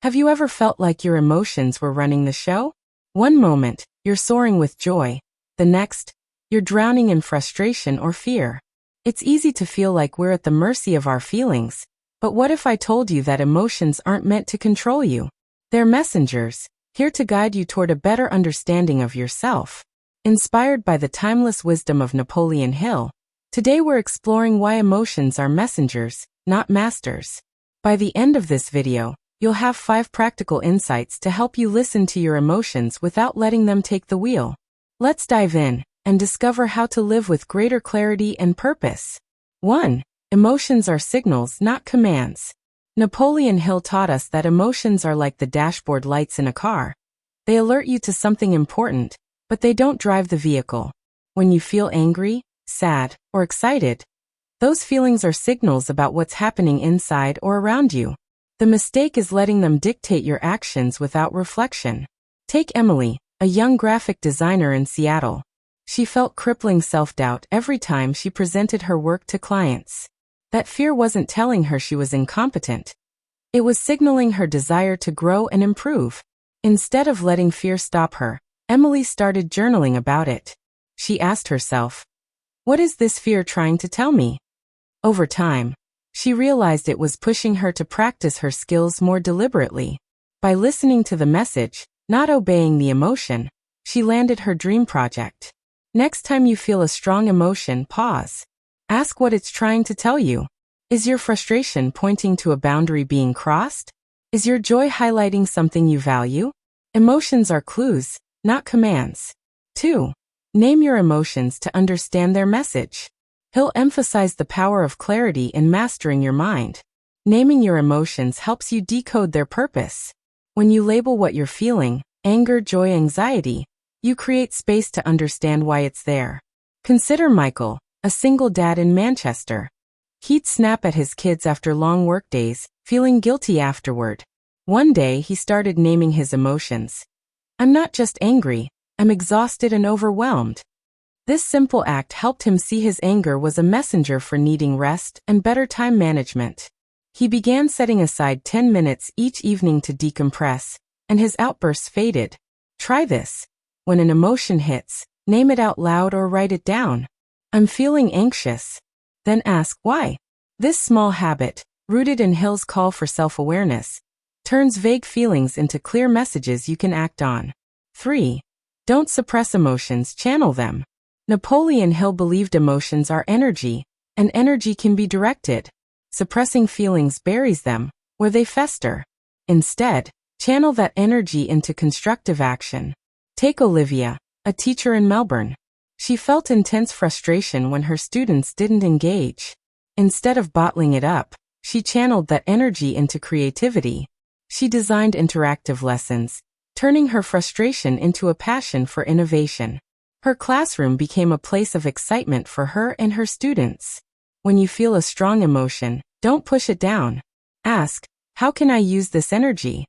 Have you ever felt like your emotions were running the show? One moment, you're soaring with joy. The next, you're drowning in frustration or fear. It's easy to feel like we're at the mercy of our feelings, but what if I told you that emotions aren't meant to control you? They're messengers, here to guide you toward a better understanding of yourself. Inspired by the timeless wisdom of Napoleon Hill, today we're exploring why emotions are messengers, not masters. By the end of this video, you'll have 5 practical insights to help you listen to your emotions without letting them take the wheel. Let's dive in and discover how to live with greater clarity and purpose. 1. Emotions are signals, not commands. Napoleon Hill taught us that emotions are like the dashboard lights in a car. They alert you to something important, but they don't drive the vehicle. When you feel angry, sad, or excited, those feelings are signals about what's happening inside or around you. The mistake is letting them dictate your actions without reflection. Take Emily, a young graphic designer in Seattle. She felt crippling self-doubt every time she presented her work to clients. That fear wasn't telling her she was incompetent. It was signaling her desire to grow and improve. Instead of letting fear stop her, Emily started journaling about it. She asked herself, "What is this fear trying to tell me?" Over time, she realized it was pushing her to practice her skills more deliberately. By listening to the message, not obeying the emotion, she landed her dream project. Next time you feel a strong emotion, pause. Ask what it's trying to tell you. Is your frustration pointing to a boundary being crossed? Is your joy highlighting something you value? Emotions are clues, not commands. 2. Name your emotions to understand their message. Hill emphasized the power of clarity in mastering your mind. Naming your emotions helps you decode their purpose. When you label what you're feeling, anger, joy, anxiety, you create space to understand why it's there. Consider Michael, a single dad in Manchester. He'd snap at his kids after long workdays, feeling guilty afterward. One day he started naming his emotions. "I'm not just angry, I'm exhausted and overwhelmed." This simple act helped him see his anger was a messenger for needing rest and better time management. He began setting aside 10 minutes each evening to decompress, and his outbursts faded. Try this. When an emotion hits, name it out loud or write it down. "I'm feeling anxious." Then ask why. This small habit, rooted in Hill's call for self-awareness, turns vague feelings into clear messages you can act on. 3. Don't suppress emotions, channel them. Napoleon Hill believed emotions are energy, and energy can be directed. Suppressing feelings buries them, where they fester. Instead, channel that energy into constructive action. Take Olivia, a teacher in Melbourne. She felt intense frustration when her students didn't engage. Instead of bottling it up, she channeled that energy into creativity. She designed interactive lessons, turning her frustration into a passion for innovation. Her classroom became a place of excitement for her and her students. When you feel a strong emotion, don't push it down. Ask, how can I use this energy?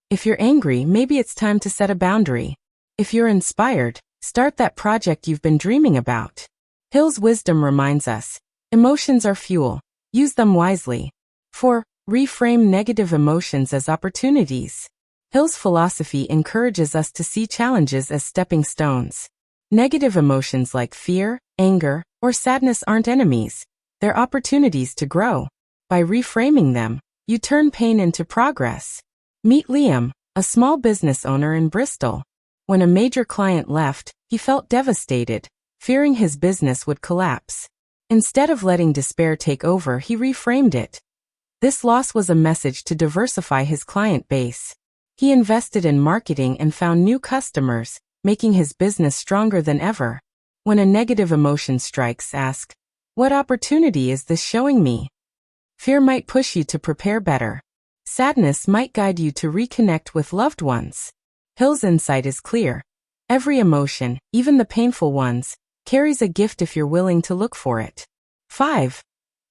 If you're angry, maybe it's time to set a boundary. If you're inspired, start that project you've been dreaming about. Hill's wisdom reminds us, emotions are fuel. Use them wisely. 4. Reframe negative emotions as opportunities. Hill's philosophy encourages us to see challenges as stepping stones. Negative emotions like fear, anger, or sadness aren't enemies. They're opportunities to grow. By reframing them, you turn pain into progress. Meet Liam, a small business owner in Bristol. When a major client left, he felt devastated, fearing his business would collapse. Instead of letting despair take over, he reframed it. This loss was a message to diversify his client base. He invested in marketing and found new customers, making his business stronger than ever. When a negative emotion strikes, ask, what opportunity is this showing me? Fear might push you to prepare better. Sadness might guide you to reconnect with loved ones. Hill's insight is clear. Every emotion, even the painful ones, carries a gift if you're willing to look for it. 5.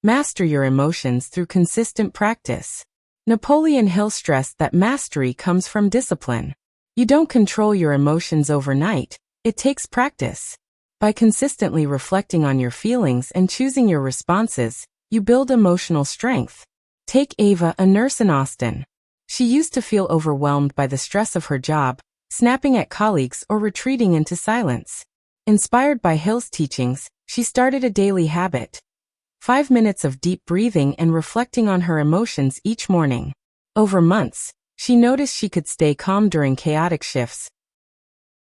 Master your emotions through consistent practice. Napoleon Hill stressed that mastery comes from discipline. You don't control your emotions overnight, it takes practice. By consistently reflecting on your feelings and choosing your responses, you build emotional strength. Take Ava, a nurse in Austin. She used to feel overwhelmed by the stress of her job, snapping at colleagues or retreating into silence. Inspired by Hill's teachings, she started a daily habit: 5 minutes of deep breathing and reflecting on her emotions each morning. Over months, she noticed she could stay calm during chaotic shifts,